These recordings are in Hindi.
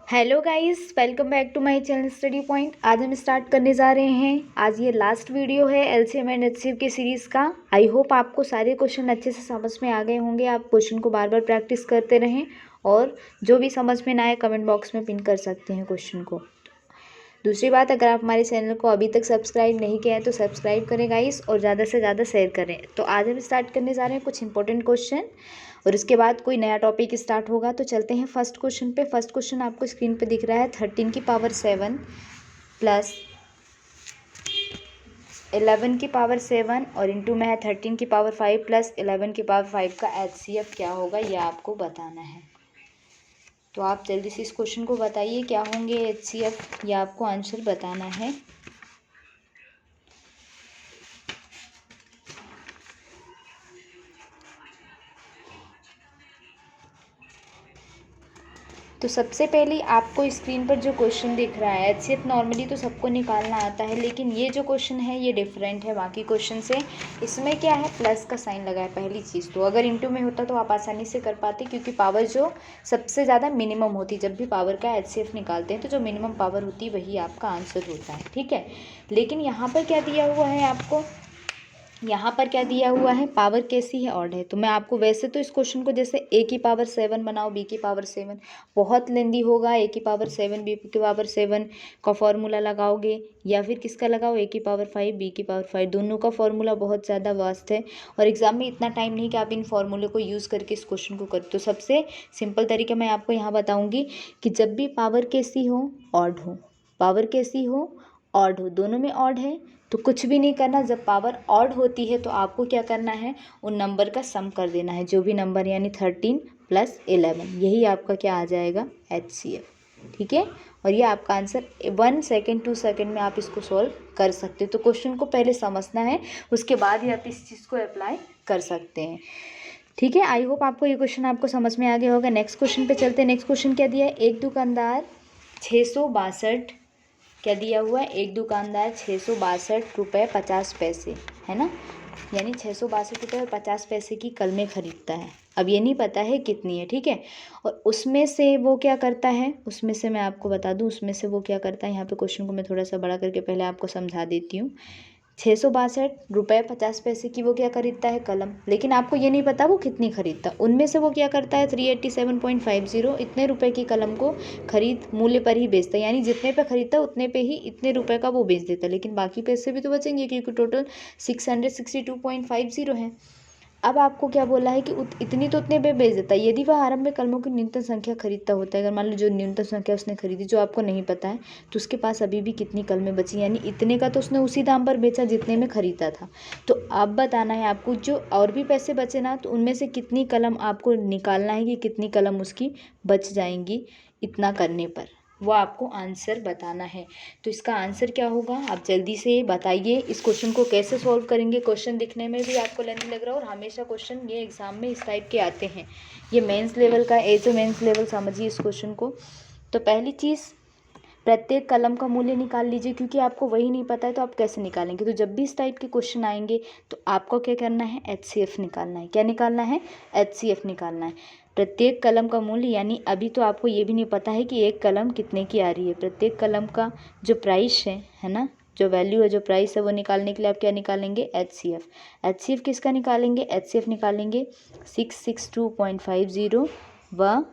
Hello guys, welcome back to my channel study point. आज हम स्टार्ट करने जा रहे हैं। आज ये लास्ट वीडियो है एलसीएम एंड एचसीएफ के सीरीज़ का। आई होप आपको सारे क्वेश्चन अच्छे से समझ में आ गए होंगे। आप क्वेश्चन को बार बार प्रैक्टिस करते रहें और जो भी समझ में ना आए कमेंट बॉक्स में पिन कर सकते हैं क्वेश्चन को। दूसरी बात, अगर आप हमारे चैनल को अभी तक सब्सक्राइब नहीं किया है तो सब्सक्राइब करें गाइस और ज़्यादा से ज़्यादा शेयर करें। तो आज हम स्टार्ट करने जा रहे हैं कुछ इंपॉर्टेंट क्वेश्चन और इसके बाद कोई नया टॉपिक स्टार्ट होगा। तो चलते हैं फर्स्ट क्वेश्चन पे। फर्स्ट क्वेश्चन आपको स्क्रीन पे दिख रहा है 13 की पावर 7 प्लस 11 की पावर 7 और इंटू में है 13 की पावर 5 प्लस 11 की पावर 5 का एचसीएफ क्या होगा, यह आपको बताना है। तो आप जल्दी से इस क्वेश्चन को बताइए क्या होंगे एचसीएफ, या आपको आंसर बताना है। तो सबसे पहले आपको स्क्रीन पर जो क्वेश्चन दिख रहा है, एचसीएफ नॉर्मली तो सबको निकालना आता है, लेकिन ये जो क्वेश्चन है ये डिफरेंट है बाकी क्वेश्चन से। इसमें क्या है, प्लस का साइन लगा है पहली चीज़। तो अगर इंटू में होता तो आप आसानी से कर पाते, क्योंकि पावर जो सबसे ज़्यादा मिनिमम होती, जब भी पावर का एचसीएफ निकालते हैं तो जो मिनिमम पावर होती है वही आपका आंसर होता है, ठीक है। लेकिन यहाँ पर क्या दिया हुआ है आपको, यहाँ पर क्या दिया हुआ है, पावर कैसी है, ऑड है। तो मैं आपको वैसे तो इस क्वेश्चन को जैसे ए की पावर 7 बनाओ, बी की पावर 7 बहुत लेंदी होगा। ए की पावर 7 बी की पावर 7 का फॉर्मूला लगाओगे, या फिर किसका लगाओ, ए की पावर 5 बी की पावर 5, दोनों का फॉर्मूला बहुत ज़्यादा वास्ट है और एग्जाम में इतना टाइम नहीं कि आप इन फॉर्मूले को यूज़ करके इस क्वेश्चन को करो। तो सबसे सिंपल तरीका मैं आपको यहाँ बताऊँगी कि जब भी पावर कैसी हो, ऑड हो, पावर कैसी हो, ऑड हो, दोनों में ऑड है तो कुछ भी नहीं करना। जब पावर ऑड होती है तो आपको क्या करना है, उन नंबर का सम कर देना है, जो भी नंबर, यानी 13 प्लस 11, यही आपका क्या आ जाएगा, एचसीएफ, ठीक है। और ये आपका आंसर 1 सेकेंड 2 सेकेंड में आप इसको सॉल्व कर सकते हो। तो क्वेश्चन को पहले समझना है, उसके बाद ही आप इस चीज़ को अप्लाई कर सकते हैं, ठीक है। आई होप आपको ये क्वेश्चन आपको समझ में आ गया होगा। नेक्स्ट क्वेश्चन पे चलते हैं। नेक्स्ट क्वेश्चन क्या दिया है, एक दुकानदार 662, क्या दिया हुआ है, एक दुकानदार 662 रुपये 50 पैसे, है ना, यानी 662 रुपये और 50 पैसे की कलमें खरीदता है। अब ये नहीं पता है कितनी है, ठीक है। और उसमें से वो क्या करता है, उसमें से मैं आपको बता दूं, उसमें से वो क्या करता है, यहाँ पे क्वेश्चन को मैं थोड़ा सा बड़ा करके पहले आपको समझा देती हूँ। 662 रुपये 50 पैसे की वो क्या खरीदता है, कलम, लेकिन आपको ये नहीं पता वो कितनी खरीदता। उनमें से वो क्या करता है, 387.50 इतने रुपए की कलम को खरीद मूल्य पर ही बेचता है, यानी जितने पे खरीदता है उतने पे ही इतने रुपए का वो बेच देता है। लेकिन बाकी पैसे भी तो बचेंगे, क्योंकि टोटल 662.50 है। अब आपको क्या बोला है कि इतनी तो उतने पे बेच देता है। यदि वह आरंभ में कलमों की न्यूनतम संख्या खरीदता होता है, अगर मान लो जो न्यूनतम संख्या उसने खरीदी जो आपको नहीं पता है, तो उसके पास अभी भी कितनी कलमें बची, यानी इतने का तो उसने उसी दाम पर बेचा जितने में खरीदा था। तो अब बताना है आपको, जो और भी पैसे बचे ना, तो उनमें से कितनी कलम आपको निकालना है कि कितनी कलम उसकी बच जाएंगी इतना करने पर, वो आपको आंसर बताना है। तो इसका आंसर क्या होगा, आप जल्दी से बताइए। इस क्वेश्चन को कैसे सॉल्व करेंगे, क्वेश्चन दिखने में भी आपको लेंथी लग रहा है और हमेशा क्वेश्चन ये एग्जाम में इस टाइप के आते हैं। ये मेंस लेवल का, एज मेंस लेवल समझिए इस क्वेश्चन को। तो पहली चीज़, प्रत्येक कलम का मूल्य निकाल लीजिए, क्योंकि आपको वही नहीं पता है तो आप कैसे निकालेंगे। तो जब भी इस टाइप के क्वेश्चन आएंगे तो आपको क्या करना है, एचसीएफ निकालना है। क्या निकालना है, एचसीएफ निकालना है। प्रत्येक कलम का मूल्य, यानी अभी तो आपको ये भी नहीं पता है कि एक कलम कितने की आ रही है। प्रत्येक कलम का जो प्राइस है ना, जो वैल्यू है, जो प्राइस है, वो निकालने के लिए आप क्या निकालेंगे, एचसीएफ। एचसीएफ किसका निकालेंगे, एचसीएफ निकालेंगे 662.50 व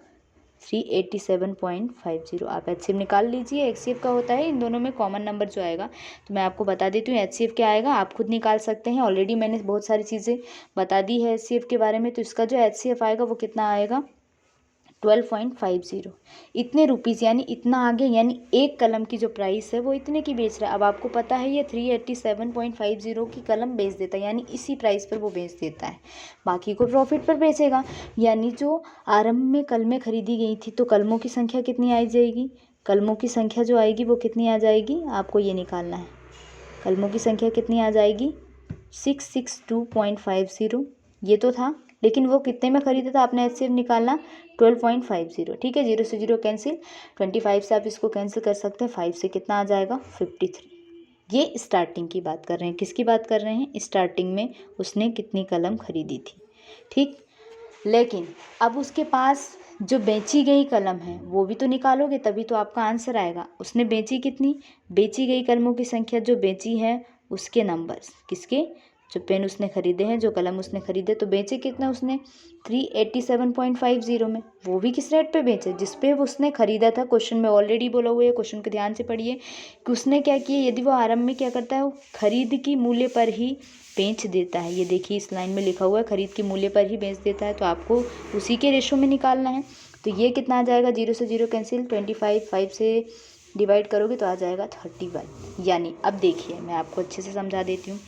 387.50। आप एचसीएफ निकाल लीजिए। एचसीएफ का होता है इन दोनों में कॉमन नंबर जो आएगा। तो मैं आपको बता देती हूँ एचसीएफ क्या आएगा, आप खुद निकाल सकते हैं। ऑलरेडी मैंने बहुत सारी चीज़ें बता दी है एचसीएफ के बारे में। तो इसका जो एचसीएफ आएगा वो कितना आएगा, 12.50, इतने रुपीज़, यानी इतना आगे, यानी एक कलम की जो प्राइस है वो इतने की बेच रहा है। अब आपको पता है ये 387.50 की कलम बेच देता है, यानी इसी प्राइस पर वो बेच देता है, बाकी को प्रॉफिट पर बेचेगा। यानी जो आरंभ में कलमें खरीदी गई थी, तो कलमों की संख्या कितनी आ जाएगी, कलमों की संख्या जो आएगी वो कितनी आ जाएगी, आपको ये निकालना है। कलमों की संख्या कितनी आ जाएगी, 662.50, ये तो था, लेकिन वो कितने में खरीदा था, आपने एचसीएफ निकालना 12.50, ठीक है। 0 से 0 कैंसिल, 25 से आप इसको कैंसिल कर सकते हैं, 5 से कितना आ जाएगा, 53। ये स्टार्टिंग की बात कर रहे हैं, किसकी बात कर रहे हैं, स्टार्टिंग में उसने कितनी कलम खरीदी थी, ठीक। लेकिन अब उसके पास जो बेची गई कलम है वो भी तो निकालोगे, तभी तो आपका आंसर आएगा। उसने बेची कितनी, बेची गई कलमों की संख्या, जो बेची है उसके नंबर्स, किसके, जो पेन उसने खरीदे हैं, जो कलम उसने खरीदे, तो बेचे कितना उसने 387.50 में। वो भी किस रेट पे बेचे, जिस पे उसने खरीदा था। क्वेश्चन में ऑलरेडी बोला हुआ है, क्वेश्चन को ध्यान से पढ़िए कि उसने क्या किया, यदि वो आरंभ में क्या करता है, वो खरीद की मूल्य पर ही बेच देता है। ये देखिए इस लाइन में लिखा हुआ है, खरीद के मूल्य पर ही बेच देता है, तो आपको उसी के रेशो में निकालना है। तो ये कितना आ जाएगा, 0 से 0 कैंसिल, 25 5 से डिवाइड करोगे तो आ जाएगा 31। यानी अब देखिए मैं आपको अच्छे से समझा देती हूँ।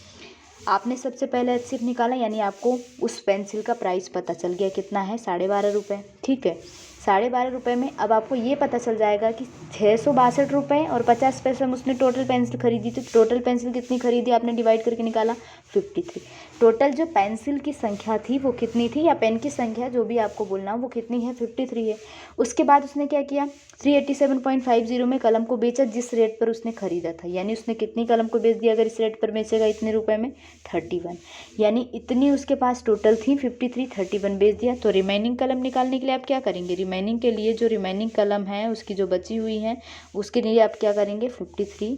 आपने सबसे पहले HCF निकाला, यानी आपको उस पेंसिल का प्राइस पता चल गया, कितना है, 12.5 रुपये। ठीक है, 12.5 रुपये में अब आपको ये पता चल जाएगा कि 662 रुपये और 50 पैसे में उसने टोटल पेंसिल खरीदी थी। टोटल पेंसिल कितनी खरीदी आपने, डिवाइड करके निकाला 53। टोटल जो पेंसिल की संख्या थी वो कितनी थी, या पेन की संख्या जो भी आपको बोलना हो, वो कितनी है, 53 है। उसके बाद उसने क्या किया, 387.50 में कलम को बेचा, जिस रेट पर उसने खरीदा था। यानी उसने कितनी कलम को बेच दिया, अगर इस रेट पर बेचेगा इतने रुपए में, 31। यानी इतनी उसके पास टोटल थी, 53 31 बेच दिया। तो रिमेनिंग कलम निकालने के लिए आप क्या करेंगे, रिमेनिंग के लिए जो रिमेनिंग कलम है उसकी जो बची हुई है उसके लिए आप क्या करेंगे, 53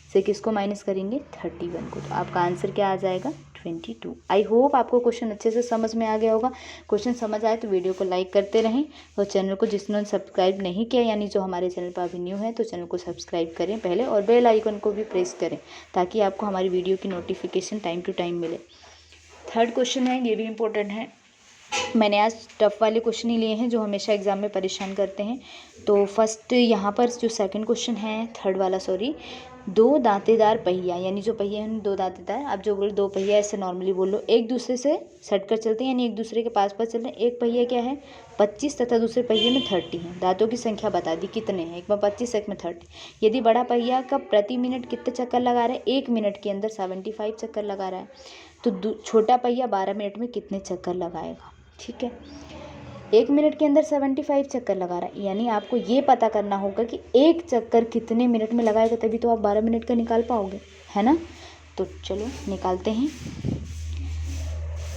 से किसको माइनस करेंगे, 31 को। तो आपका आंसर क्या आ जाएगा, 22। आई होप आपको क्वेश्चन अच्छे से समझ में आ गया होगा। क्वेश्चन समझ आए तो वीडियो को लाइक करते रहें, और चैनल को जिसने सब्सक्राइब नहीं किया, यानी जो हमारे चैनल पर अभी न्यू है, तो चैनल को सब्सक्राइब करें पहले, और बेल आइकन को भी प्रेस करें, ताकि आपको हमारी वीडियो की नोटिफिकेशन टाइम टू टाइम मिले। थर्ड क्वेश्चन है, ये भी इम्पोर्टेंट है। मैंने आज टफ वाले क्वेश्चन ही लिए हैं जो हमेशा एग्जाम में परेशान करते हैं। तो फर्स्ट यहाँ पर जो सेकंड क्वेश्चन है, थर्ड वाला सॉरी, दो दांतेदार पहिया, यानी जो पहिया है दो दांतेदार, आप जो बोलो दो पहिया ऐसे नॉर्मली बोल लो, एक दूसरे से सटकर चलते हैं, यानी एक दूसरे के पास चलते हैं। एक पहिया क्या है 25 तथा दूसरे पहिए में 30 है। दांतों की संख्या बता दी कितने हैं, एक में 25 एक में 30। यदि बड़ा पहिया का प्रति मिनट कितने चक्कर लगा रहा है, 1 मिनट के अंदर 75 चक्कर लगा रहा है, तो छोटा पहिया 12 मिनट में कितने चक्कर लगाएगा। ठीक है, 1 मिनट के अंदर 75 चक्कर लगा रहा है, यानी आपको ये पता करना होगा कि एक चक्कर कितने मिनट में लगाएगा, तभी तो आप 12 मिनट का निकाल पाओगे, है ना। तो चलो निकालते हैं।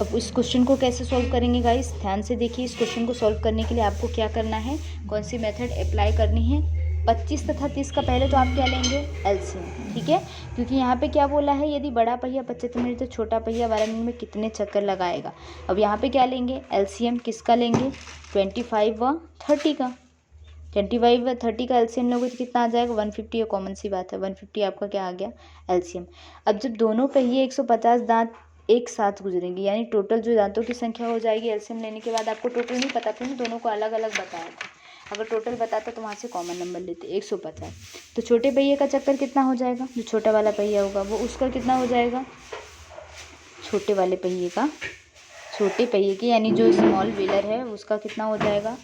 अब इस क्वेश्चन को कैसे सॉल्व करेंगे गाइस, ध्यान से देखिए। इस क्वेश्चन को सॉल्व करने के लिए आपको क्या करना है, कौन सी मेथड अप्लाई करनी है। 25 तथा 30 का पहले तो आप क्या लेंगे, एलसीएम। ठीक है, क्योंकि यहाँ पे क्या बोला है, यदि बड़ा पहिया 75 मिनट तो छोटा पहिया 12 मिनट में कितने चक्कर लगाएगा। अब यहाँ पे क्या लेंगे, एलसीएम किसका लेंगे, 25 व 30 का। 25 व 30 का एलसीएम लोगे तो कितना आ जाएगा, 150। ये कॉमन सी बात है, 150 आपका क्या आ गया, एलसीएम। अब जब दोनों पहिए 150 दांत एक साथ गुजरेंगे, यानी टोटल जो दांतों की संख्या हो जाएगी एलसीएम लेने के बाद। आपको टोटल नहीं पता था, दोनों को अलग अलग बताया था। अगर टोटल बताता तो वहाँ से कॉमन नंबर लेते, 150। तो छोटे पहिए का चक्कर कितना हो जाएगा, जो छोटा वाला पहिया होगा वो उसका कितना हो जाएगा, छोटे वाले पहिए का, छोटे पहिए की यानी जो स्मॉल व्हीलर है उसका कितना हो जाएगा,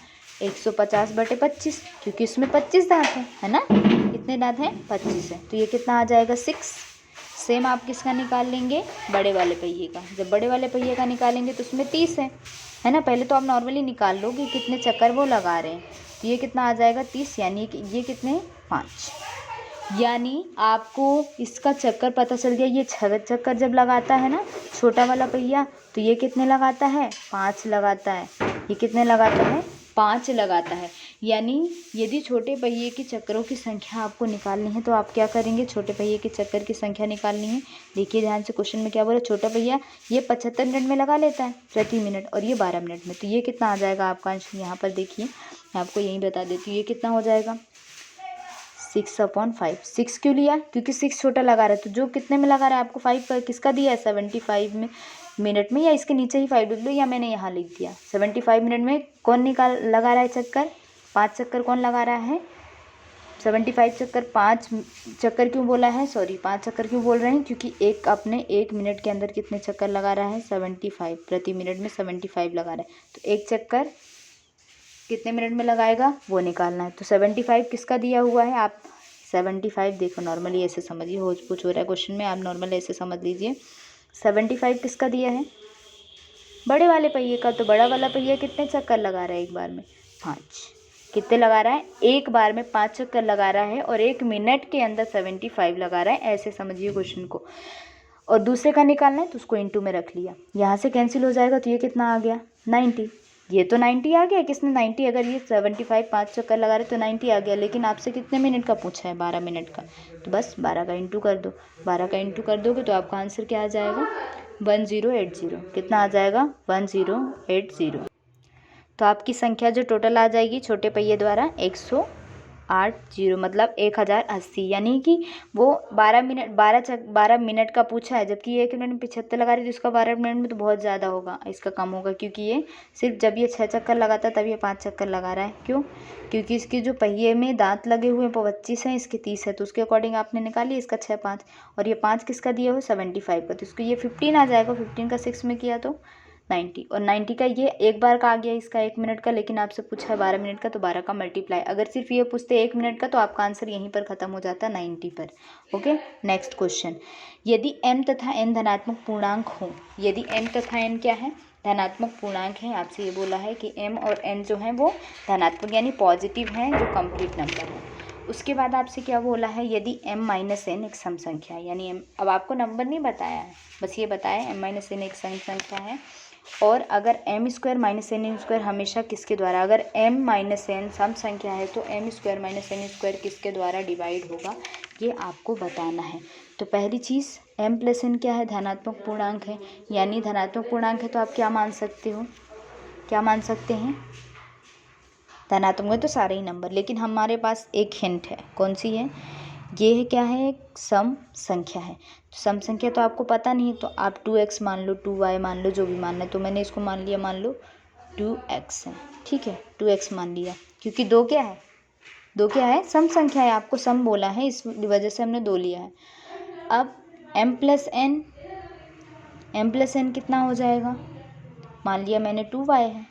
150/25, क्योंकि इसमें 25 दांत है ना। कितने दांत हैं, 25 है, तो ये कितना आ जाएगा, 6। सेम आप किसका निकाल लेंगे, बड़े वाले पहिए का। जब बड़े वाले पहिए का निकालेंगे तो उसमें 30 है ना। पहले तो आप नॉर्मली निकाल लो कि कितने चक्कर वो लगा रहे हैं, तो ये कितना आ जाएगा 30, यानी कि ये कितने 5। यानी आपको इसका चक्कर पता चल गया, ये 6 चक्कर जब लगाता है ना छोटा वाला पहिया, तो ये कितने लगाता है, 5 लगाता है। ये कितने लगाता है, 5 लगाता है। यानी यदि छोटे पहिए के चक्करों की संख्या आपको निकालनी है तो आप क्या करेंगे, छोटे पहिए के चक्कर की संख्या निकालनी है। देखिए ध्यान से, क्वेश्चन में क्या बोला, छोटा पहिया ये 75 मिनट में लगा लेता है प्रति मिनट, और ये 12 मिनट में। तो ये कितना आ जाएगा आपका आंसर, यहाँ पर देखिए मैं आपको यही बता देती हूँ, ये कितना हो जाएगा, 6/5। 6 क्यों लिया, क्योंकि 6 छोटा लगा रहा है, तो जो कितने में लगा रहा है आपको 5 किसका दिया है, 75 में मिनट में, या इसके नीचे ही 5 लिख लो, या मैंने यहाँ लिख दिया 75 मिनट में कौन लगा रहा है चक्कर, 5 चक्कर कौन लगा रहा है, 75 चक्कर। 5 चक्कर क्यों बोला है, सॉरी 5 चक्कर क्यों बोल रहे हैं, क्योंकि एक अपने 1 मिनट के अंदर कितने चक्कर लगा रहा है, 75 प्रति मिनट में 75 लगा रहा है, तो एक चक्कर कितने मिनट में लगाएगा वो निकालना है। तो 75 किसका दिया हुआ है, आप 75 देखो नॉर्मली ऐसे समझिए, हो कुछ हो रहा है क्वेश्चन में, आप नॉर्मल ऐसे समझ लीजिए। 75 किसका दिया है, बड़े वाले पहिए का। तो बड़ा वाला पहिया कितने चक्कर लगा रहा है एक बार में, 5। कितने लगा रहा है, एक बार में 5 चक्कर लगा रहा है, और 1 मिनट के अंदर 75 लगा रहा है, ऐसे समझिए क्वेश्चन को। और दूसरे का निकालना है तो उसको इंटू में रख लिया, यहाँ से कैंसिल हो जाएगा, तो ये कितना आ गया 90। ये तो 90 आ गया, किसने 90, अगर ये 75 5 चक्कर लगा रहे तो 90 आ गया, लेकिन आपसे कितने मिनट का पूछा है, 12 मिनट का, तो बस 12 का इंटू कर दो। 12 का इंटू कर दोगे तो आपका आंसर क्या आ जाएगा, 1080। कितना आ जाएगा, 1080। तो आपकी संख्या जो टोटल आ जाएगी छोटे पहिए द्वारा 180, मतलब 1080, यानी कि वो 12 मिनट का पूछा है, जबकि ये 1 मिनट में 75 लगा रही थी, इसका 12 मिनट में तो बहुत ज़्यादा होगा, इसका कम होगा, क्योंकि ये सिर्फ जब ये 6 चक्कर लगाता है तब ये 5 चक्कर लगा रहा है। क्यों, क्योंकि इसके जो पहिए में दांत लगे हुए हैं वो 25 हैं, इसके 30 है, तो उसके अकॉर्डिंग आपने निकाली, इसका 6 5, और ये 5 किसका दिया हो, 75 का, तो इसको ये 15 आ जाएगा, 15 का 6 में किया तो 90, और 90 का ये एक बार का आ गया, इसका 1 मिनट का, लेकिन आपसे पूछा है 12 मिनट का, तो 12 का मल्टीप्लाई, अगर सिर्फ ये पूछते 1 मिनट का तो आपका आंसर यहीं पर ख़त्म हो जाता 90 पर। ओके, नेक्स्ट क्वेश्चन, यदि m तथा n धनात्मक पूर्णांक हो, यदि m तथा n क्या है, धनात्मक पूर्णांक है, आपसे ये बोला है कि m और n जो है वो धनात्मक यानी पॉजिटिव हैं, जो कंप्लीट नंबर है। उसके बाद आपसे क्या बोला है, यदि m माइनस n एक सम संख्या है, यानी m, अब आपको नंबर नहीं बताया है, बस ये बताया m माइनस n एक सम संख्या है, और अगर M square minus N square हमेशा किसके द्वारा, अगर m माइनस एन सम संख्या है तो m square minus N square किसके द्वारा डिवाइड होगा, ये आपको बताना है। तो पहली चीज़ m प्लस एन क्या है, धनात्मक पूर्णांक है, यानी धनात्मक पूर्णांक है तो आप क्या मान सकते हो, क्या मान सकते हैं, धनात्मक में तो सारे ही नंबर, लेकिन हमारे पास एक हिंट है, कौन सी है, ये है क्या है, एक सम संख्या है, तो सम संख्या तो आपको पता नहीं है, तो आप 2x मान लो, 2y मान लो, जो भी मानना है, तो मैंने इसको मान लिया, मान लो 2x है, ठीक है, 2x मान लिया, क्योंकि 2 क्या है, 2 क्या है, सम संख्या है, आपको सम बोला है, इस वजह से हमने 2 लिया है। अब m प्लस n कितना हो जाएगा, मान लिया मैंने 2y है,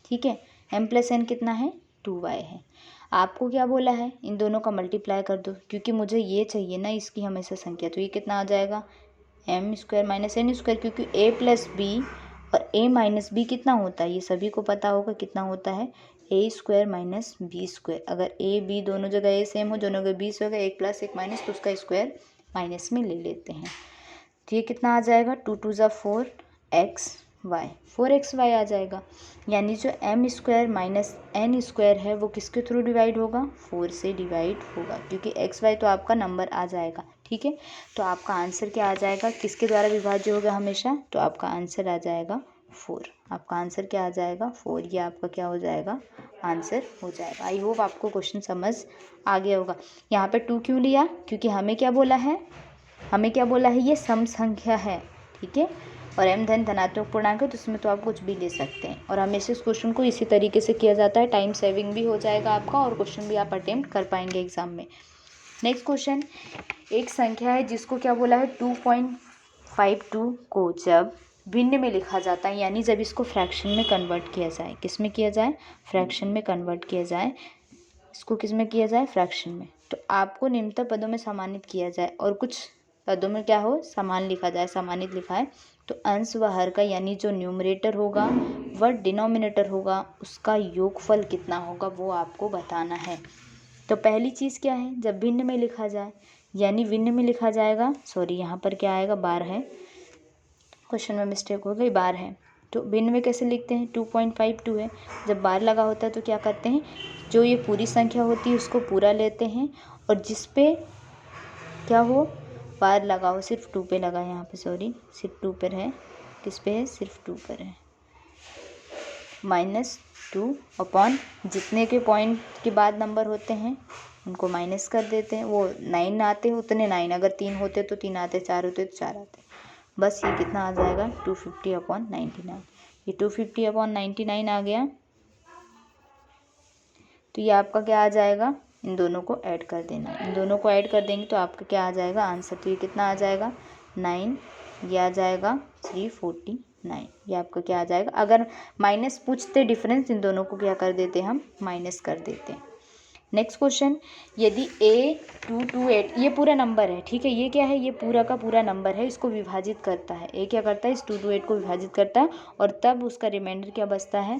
ठीक है, m प्लस n कितना है, 2y है। आपको क्या बोला है, इन दोनों का मल्टीप्लाई कर दो, क्योंकि मुझे ये चाहिए ना इसकी हमेशा संख्या, तो ये कितना आ जाएगा, m square minus N square, क्योंकि a प्लस बी और a माइनस बी कितना होता है, ये सभी को पता होगा कितना होता है, a square minus B square, अगर a b दोनों जगह a सेम हो, दोनों जगह b से होगा, एक प्लस एक माइनस, तो उसका स्क्वायर माइनस में ले लेते हैं, तो ये कितना आ जाएगा, 2 2 ज़ा 4xy आ जाएगा, यानी जो m square minus n square है वो किसके थ्रू डिवाइड होगा, 4 से डिवाइड होगा, क्योंकि xy तो आपका नंबर आ जाएगा, ठीक है, तो आपका आंसर क्या आ जाएगा, किसके द्वारा विभाज्य होगा हमेशा, तो आपका आंसर आ जाएगा 4, आपका आंसर क्या आ जाएगा 4, ये आपका क्या हो जाएगा, आंसर हो जाएगा। आई होप आपको क्वेश्चन समझ आ गया होगा। यहाँ पे 2 क्यों लिया, क्योंकि हमें क्या बोला है, हमें क्या बोला है, ये सम संख्या है, ठीक है, और m धनात्मक पूर्णांक है, तो उसमें तो आप कुछ भी ले सकते हैं, और हमेशा इस क्वेश्चन को इसी तरीके से किया जाता है, टाइम सेविंग भी हो जाएगा आपका, और क्वेश्चन भी आप अटेम्प्ट कर पाएंगे एग्जाम में। नेक्स्ट क्वेश्चन, एक संख्या है जिसको क्या बोला है, 2.52 को जब भिन्न में लिखा जाता है, यानी जब इसको फ्रैक्शन में कन्वर्ट किया जाए, किस में किया जाए, फ्रैक्शन में कन्वर्ट किया जाए, इसको किस में किया जाए, फ्रैक्शन में, तो आपको निम्नतम पदों में सम्मानित किया जाए, और कुछ पदों में क्या हो, समान लिखा जाए, सम्मानित लिखा है, तो अंश व हर का, यानी जो न्यूमरेटर होगा व डिनोमिनेटर होगा उसका योगफल कितना होगा, वो आपको बताना है। तो पहली चीज़ क्या है, जब भिन्न में लिखा जाए, यानी भिन्न में लिखा जाएगा, सॉरी यहाँ पर क्या आएगा, बार है, क्वेश्चन में मिस्टेक हो गई, बार है, तो भिन्न में कैसे लिखते हैं, 2.52 है, जब बार लगा होता है तो क्या करते हैं, जो ये पूरी संख्या होती है उसको पूरा लेते हैं, और जिस पे क्या हो, बार लगा हो, सिर्फ 2 पे लगा है यहाँ पे, सॉरी सिर्फ 2 पर है, किस पे है, सिर्फ 2 पर है, -2 अपॉन जितने के पॉइंट के बाद नंबर होते हैं उनको माइनस कर देते हैं, वो 9 आते हैं उतने 9, अगर 3 होते तो 3 आते, 4 होते तो 4 आते, बस ये कितना आ जाएगा, 250/99, ये 250/99 आ गया, तो ये आपका क्या आ जाएगा, इन दोनों को ऐड कर देना, इन दोनों को ऐड कर देंगे तो आपका क्या आ जाएगा आंसर, तो ये कितना आ जाएगा 9, ये आ जाएगा 349, ये आपका क्या आ जाएगा, अगर माइनस पूछते डिफरेंस, इन दोनों को क्या कर देते हम, माइनस कर देते हैं। नेक्स्ट क्वेश्चन, यदि A228, ये पूरा नंबर है, ठीक है, ये क्या है, ये पूरा का पूरा नंबर है, इसको विभाजित करता है, A क्या करता है, इस 228 को विभाजित करता है, और तब उसका रिमाइंडर क्या बचता है,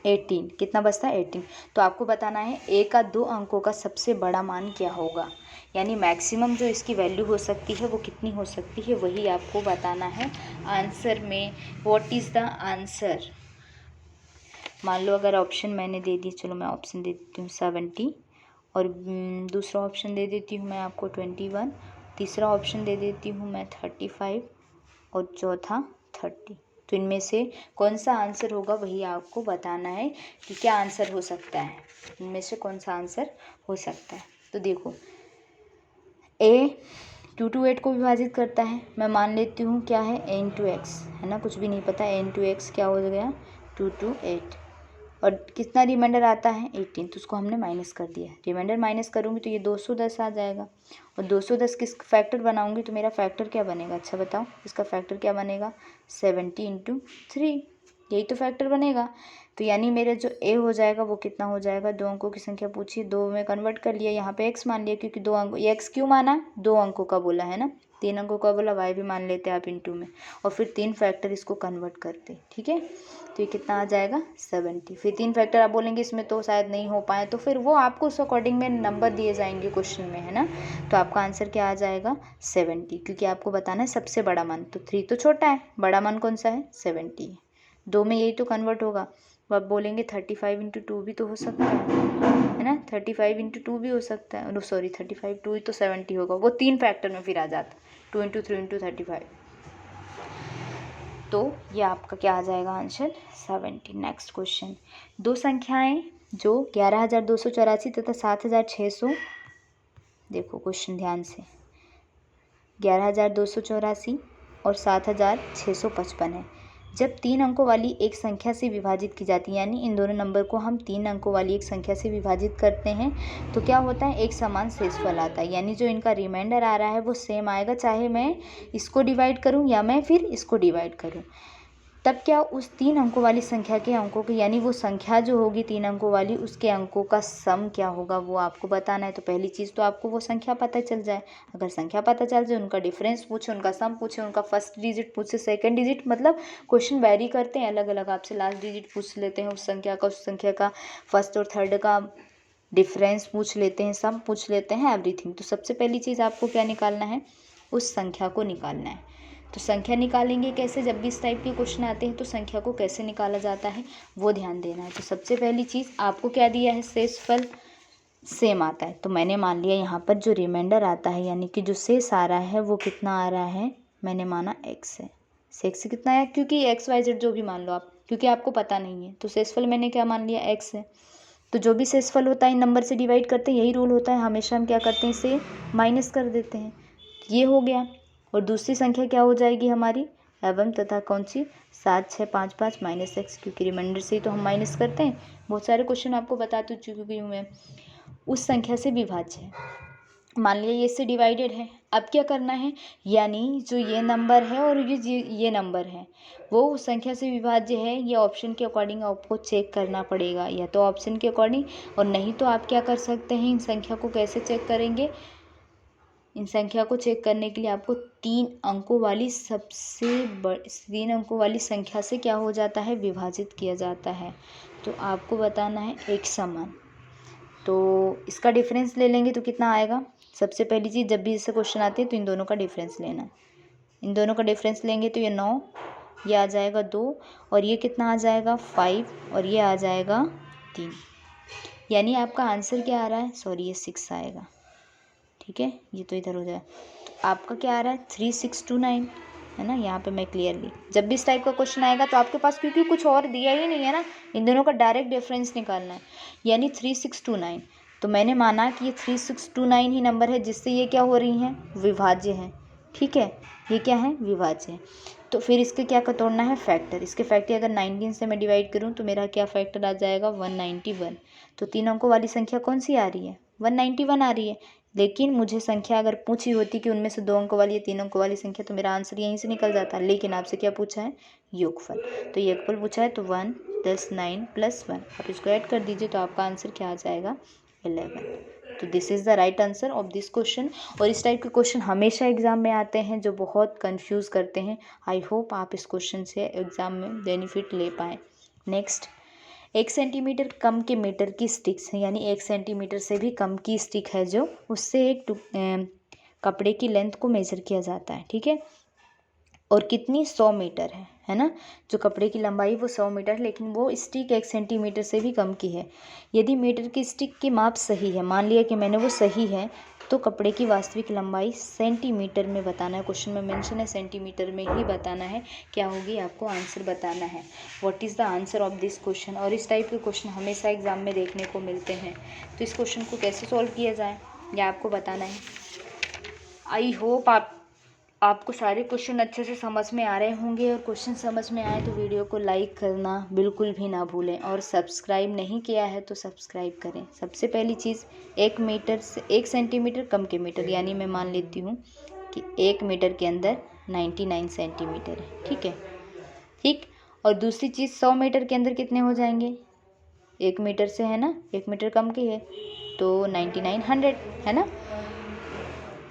18, कितना बचता है, 18, तो आपको बताना है A का 2 अंकों का सबसे बड़ा मान क्या होगा, यानी मैक्सिमम जो इसकी वैल्यू हो सकती है वो कितनी हो सकती है, वही आपको बताना है आंसर में, व्हाट इज़ द आंसर, मान लो अगर ऑप्शन मैंने दे दी, चलो मैं ऑप्शन दे देती हूँ 70, और दूसरा ऑप्शन दे देती हूँ मैं आपको 21, तीसरा ऑप्शन दे देती हूँ मैं 35 और चौथा 30। तो इनमें से कौन सा आंसर होगा वही आपको बताना है कि क्या आंसर हो सकता है, इनमें से कौन सा आंसर हो सकता है। तो देखो ए 2 को विभाजित करता है, मैं मान लेती हूँ क्या है a इंटू एक्स, है ना, कुछ भी नहीं पता, a इंटू एक्स क्या हो गया 228, और कितना रिमाइंडर आता है 18, तो उसको हमने माइनस कर दिया। रिमाइंडर माइनस करूँगी तो ये 210 आ जाएगा, और 210 किस फैक्टर बनाऊँगी तो मेरा फैक्टर क्या बनेगा, अच्छा बताओ इसका फैक्टर क्या बनेगा 70 इंटू 3, यही तो फैक्टर बनेगा। तो यानी मेरा जो ए हो जाएगा वो कितना हो जाएगा, 2 अंकों की संख्या पूछी, 2 में कन्वर्ट कर लिया, यहाँ पे एक्स मान लिया क्योंकि 2 अंक, ये एक्स क्यों माना, 2 अंकों का बोला है ना, 3 अंकों का बोला, वाई भी मान लेते आप इंटू में, और फिर 3 फैक्टर इसको कन्वर्ट करते, ठीक है। तो ये कितना आ जाएगा 70, फिर 3 फैक्टर आप बोलेंगे इसमें तो शायद नहीं हो पाए, तो फिर वो आपको उस अकॉर्डिंग में नंबर दिए जाएंगे क्वेश्चन में, है ना। तो आपका आंसर क्या आ जाएगा 70, क्योंकि आपको बताना है सबसे बड़ा मान, तो 3 तो छोटा है, बड़ा मान कौन सा है 70 है, 2 में यही तो कन्वर्ट होगा। तो आप बोलेंगे 35 इंटू 2 भी तो हो सकता है ना, 35 इंटू 2 भी हो सकता है, सॉरी 35 2 ही तो 70 होगा, वो 3 फैक्टर में फिर आ जाता, 2 इंटू 3 इंटू 35, तो ये आपका क्या आ जाएगा आंसर 70। नेक्स्ट क्वेश्चन, दो संख्याएं जो 11,284 तथा 7,600, देखो क्वेश्चन ध्यान से, 11,284 और 7,655 है, जब 3 अंकों वाली एक संख्या से विभाजित की जाती है, यानी इन दोनों नंबर को हम 3 अंकों वाली एक संख्या से विभाजित करते हैं तो क्या होता है, एक समान शेषफल आता है, यानी जो इनका रिमाइंडर आ रहा है वो सेम आएगा, चाहे मैं इसको डिवाइड करूं या मैं फिर इसको डिवाइड करूं। तब क्या उस 3 अंकों वाली संख्या के अंकों के, यानी वो संख्या जो होगी 3 अंकों वाली उसके अंकों का सम क्या होगा वो आपको बताना है। तो पहली चीज़ तो आपको वो संख्या पता चल जाए, अगर संख्या पता चल जाए, उनका डिफरेंस पूछे, उनका सम पूछे, उनका फर्स्ट डिजिट पूछे, सेकंड डिजिट, मतलब क्वेश्चन वेरी करते हैं अलग अलग, आपसे लास्ट डिजिट पूछ लेते हैं उस संख्या का फर्स्ट और थर्ड का डिफरेंस पूछ लेते हैं, सम पूछ लेते हैं, एवरीथिंग। तो सबसे पहली चीज़ आपको क्या निकालना है, उस संख्या को निकालना है। तो संख्या निकालेंगे कैसे, जब भी इस टाइप के क्वेश्चन आते हैं तो संख्या को कैसे निकाला जाता है वो ध्यान देना है। तो सबसे पहली चीज़ आपको क्या दिया है, शेषफल सेम आता है, तो मैंने मान लिया यहाँ पर जो रिमाइंडर आता है यानी कि जो शेष आ रहा है वो कितना आ रहा है, मैंने माना एक्स है। शेष कितना है, क्योंकि एक्स वाई जेड जो भी मान लो आप, क्योंकि आपको पता नहीं है, तो शेषफल मैंने क्या मान लिया एक्स है। तो जो भी शेषफल होता है इन नंबर से डिवाइड करते हैं, यही रूल होता है हमेशा, हम क्या करते हैं इसे माइनस कर देते हैं, ये हो गया। और दूसरी संख्या क्या हो जाएगी हमारी, एवं तथा कौन सी 7 6 5 5 माइनस एक्स, क्योंकि रिमाइंडर से ही तो हम माइनस करते हैं, बहुत सारे क्वेश्चन आपको बता चुकी हूँ मैं। उस संख्या से विभाज्य है, मान लिया ये इससे डिवाइडेड है, अब क्या करना है, यानी जो ये नंबर है और ये नंबर है वो उस संख्या से विभाज्य है, ये ऑप्शन के अकॉर्डिंग आपको चेक करना पड़ेगा, या तो ऑप्शन के अकॉर्डिंग, और नहीं तो आप क्या कर सकते हैं, इन संख्या को कैसे चेक करेंगे, इन संख्या को चेक करने के लिए आपको 3 अंकों वाली 3 अंकों वाली संख्या से क्या हो जाता है, विभाजित किया जाता है। तो आपको बताना है एक समान, तो इसका डिफरेंस ले लेंगे तो कितना आएगा, सबसे पहली चीज़ जब भी इससे क्वेश्चन आते हैं तो इन दोनों का डिफरेंस लेना है, इन दोनों का डिफरेंस लेंगे तो ये 9, ये आ जाएगा 2, और ये कितना आ जाएगा 5, और ये आ जाएगा 3, यानी आपका आंसर क्या आ रहा है, सॉरी ये 6 आएगा, ठीक है, ये तो इधर हो जाए, तो आपका क्या आ रहा है 3629, है ना। यहाँ पे मैं क्लियरली, जब भी इस टाइप का क्वेश्चन आएगा तो आपके पास क्योंकि कुछ और दिया ही नहीं है ना, इन दोनों का डायरेक्ट डिफरेंस निकालना है, यानी 3629, तो मैंने माना कि ये 3629 ही नंबर है जिससे ये क्या हो रही हैं, विभाज्य हैं, ठीक है, ये क्या है, विभाज्य है। तो फिर इसके क्या तोड़ना है, फैक्टर, इसके फैक्टर अगर 19 से मैं डिवाइड करूँ तो मेरा क्या फैक्टर आ जाएगा 191, तो 3 अंकों वाली संख्या कौन सी आ रही है, 191 आ रही है। लेकिन मुझे संख्या अगर पूछी होती कि उनमें से 2 अंकों वाली या 3 अंकों वाली संख्या, तो मेरा आंसर यहीं से निकल जाता, लेकिन आपसे क्या पूछा है, योगफल, तो योगफल पूछा है, तो 1 + 9 + 1, आप इसको ऐड कर दीजिए तो आपका आंसर क्या आ जाएगा 11। तो this is the right answer of this question. और इस टाइप के क्वेश्चन हमेशा एग्जाम में आते हैं जो बहुत कंफ्यूज करते हैं, आई होप आप इस क्वेश्चन से एग्जाम में बेनिफिट ले पाएँ। नेक्स्ट, 1 सेंटीमीटर कम के मीटर की स्टिक्स है, यानी 1 सेंटीमीटर से भी कम की स्टिक है जो, उससे एक कपड़े की लेंथ को मेजर किया जाता है, ठीक है। और कितनी 100 मीटर है ना। जो कपड़े की लंबाई वो 100 मीटर, लेकिन वो स्टिक 1 सेंटीमीटर से भी कम की है। यदि मीटर की स्टिक की माप सही है, मान लिया कि मैंने वो सही है, तो कपड़े की वास्तविक लंबाई सेंटीमीटर में बताना है। क्वेश्चन में मेंशन है सेंटीमीटर में ही बताना है। क्या होगी आपको आंसर बताना है। What is the answer of this question. और इस टाइप के क्वेश्चन हमेशा एग्जाम में देखने को मिलते हैं। तो इस क्वेश्चन को कैसे सॉल्व किया जाए यह आपको बताना है। आई होप आपको सारे क्वेश्चन अच्छे से समझ में आ रहे होंगे। और क्वेश्चन समझ में आए तो वीडियो को लाइक करना बिल्कुल भी ना भूलें। और सब्सक्राइब नहीं किया है तो सब्सक्राइब करें। सबसे पहली चीज़ 1 मीटर से 1 सेंटीमीटर कम के मीटर, यानी मैं मान लेती हूँ कि 1 मीटर के अंदर 99 सेंटीमीटर है। ठीक है, ठीक। और दूसरी चीज़ 100 मीटर के अंदर कितने हो जाएंगे, 1 मीटर से है ना, 1 मीटर कम की है तो 99 100 है ना।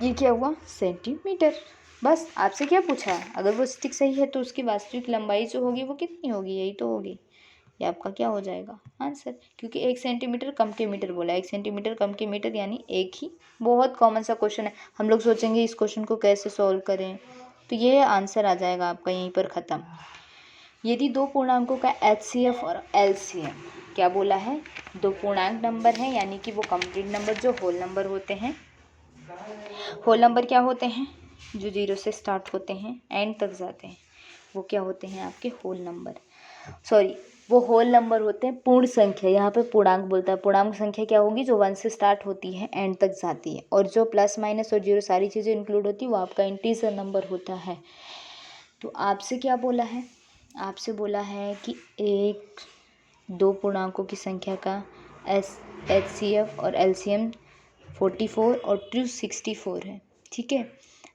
ये क्या हुआ सेंटीमीटर। बस आपसे क्या पूछा है, अगर वो स्टिक सही है तो उसकी वास्तविक लंबाई जो होगी वो कितनी होगी, यही तो होगी। ये आपका क्या हो जाएगा आंसर, क्योंकि 1 सेंटीमीटर कम के मीटर बोला, 1 सेंटीमीटर कम के मीटर यानी एक ही। बहुत कॉमन सा क्वेश्चन है। हम लोग सोचेंगे इस क्वेश्चन को कैसे सॉल्व करें, तो ये आंसर आ जाएगा आपका यहीं पर ख़त्म। यदि दो पूर्णांकों का HCF और LCM, क्या बोला है, दो पूर्णांक नंबर हैं, यानी कि वो कंप्लीट नंबर जो होल नंबर होते हैं। होल नंबर क्या होते हैं, जो 0 से स्टार्ट होते हैं एंड तक जाते हैं, वो क्या होते हैं आपके होल नंबर। सॉरी, वो होल नंबर होते हैं पूर्ण संख्या। यहाँ पे पूर्णांक बोलता है। पूर्णांक संख्या क्या होगी, जो 1 से स्टार्ट होती है एंड तक जाती है। और जो प्लस माइनस और जीरो सारी चीज़ें इंक्लूड होती है वो आपका इंटीजर नंबर होता है। तो आपसे क्या बोला है, आपसे बोला है कि एक दो पूर्णांकों की संख्या का HCF और LCM 44 और 264 है। ठीक है,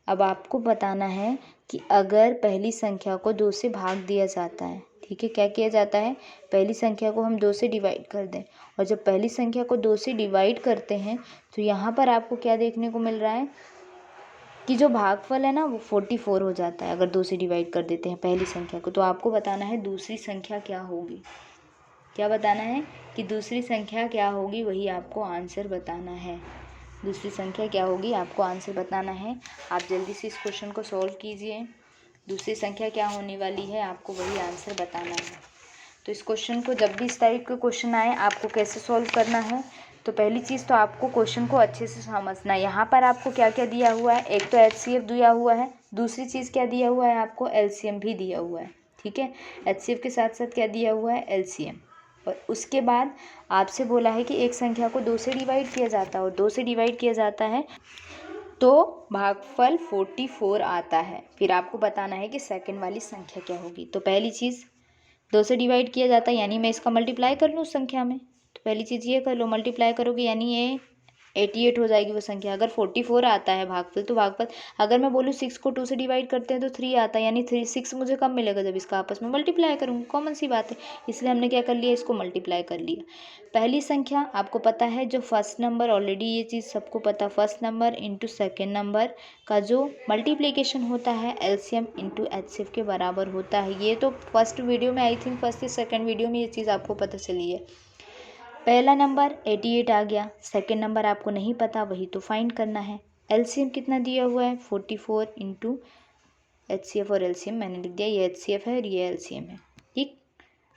अब आपको बताना है कि अगर पहली संख्या को 2 से भाग दिया जाता है, ठीक है, क्या किया जाता है, पहली संख्या को हम 2 से डिवाइड कर दें। और जब पहली संख्या को 2 से डिवाइड करते हैं तो यहाँ पर आपको क्या देखने को मिल रहा है कि जो भागफल है ना वो 44 हो जाता है, अगर 2 से डिवाइड कर देते हैं पहली संख्या को। तो आपको बताना है दूसरी संख्या क्या होगी। क्या बताना है कि दूसरी संख्या क्या होगी, वही आपको आंसर बताना है। दूसरी संख्या क्या होगी आपको आंसर बताना है। आप जल्दी से इस क्वेश्चन को सॉल्व कीजिए। दूसरी संख्या क्या होने वाली है आपको वही आंसर बताना है। तो इस क्वेश्चन को जब भी इस टाइप के क्वेश्चन आए आपको कैसे सॉल्व करना है, तो पहली चीज़ तो आपको क्वेश्चन को अच्छे से समझना है। यहाँ पर आपको क्या क्या दिया हुआ है, एक तो HCF दिया हुआ है, दूसरी चीज़ क्या दिया हुआ है आपको LCM भी दिया हुआ है। ठीक है, HCF के साथ साथ क्या दिया हुआ है LCM। और उसके बाद आपसे बोला है कि एक संख्या को 2 से डिवाइड किया जाता है, और 2 से डिवाइड किया जाता है तो भागफल 44 आता है। फिर आपको बताना है कि सेकंड वाली संख्या क्या होगी। तो पहली चीज़ 2 से डिवाइड किया जाता है, यानी मैं इसका मल्टीप्लाई कर लूँ उस संख्या में। तो पहली चीज़ ये कर लो, मल्टीप्लाई करोगे यानी ये 88 हो जाएगी वो संख्या। अगर 44 आता है भागफल, तो भागफल अगर मैं बोलूँ 6 को 2 से डिवाइड करते हैं तो 3 आता है, यानी 6 मुझे कब मिलेगा, जब इसका आपस में मल्टीप्लाई करूँगी। कॉमन सी बात है, इसलिए हमने क्या कर लिया, इसको मल्टीप्लाई कर लिया। पहली संख्या आपको पता है, जो फर्स्ट नंबर, ऑलरेडी ये चीज़ सबको पता, first number into second number का जो मल्टीप्लिकेशन होता है LCM इंटू HCF के बराबर होता है। ये तो फर्स्ट वीडियो में, आई थिंक फर्स्ट या सेकेंड वीडियो में ये चीज़ आपको पता चली है। पहला नंबर 88 आ गया, सेकेंड नंबर आपको नहीं पता, वही तो फाइंड करना है। LCM कितना दिया हुआ है 44 इंटू HCF और LCM मैंने लिख दिया, ये HCF है और ये LCM है। ठीक,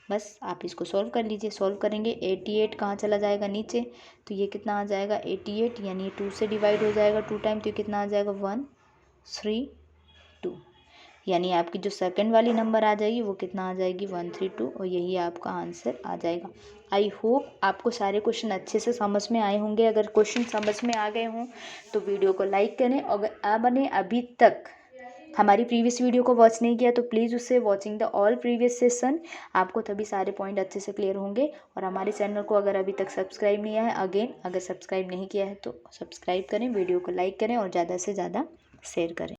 बस आप इसको सॉल्व कर लीजिए। सॉल्व करेंगे 88 कहाँ चला जाएगा नीचे, तो ये कितना आ जाएगा 88, यानी 2 से डिवाइड हो जाएगा 2 टाइम, तो ये कितना आ जाएगा 132, यानी आपकी जो सेकंड वाली नंबर आ जाएगी वो कितना आ जाएगी 132, और यही आपका आंसर आ जाएगा। आई होप आपको सारे क्वेश्चन अच्छे से समझ में आए होंगे। अगर क्वेश्चन समझ में आ गए हों तो वीडियो को लाइक करें। अगर आपने अभी तक हमारी प्रीवियस वीडियो को वॉच नहीं किया तो प्लीज़ उससे watching the all previous session, आपको तभी सारे पॉइंट अच्छे से क्लियर होंगे। और हमारे चैनल को अगर अभी तक सब्सक्राइब नहीं है, अगेन अगर सब्सक्राइब नहीं किया है तो सब्सक्राइब करें, वीडियो को लाइक करें और ज़्यादा से ज़्यादा शेयर करें।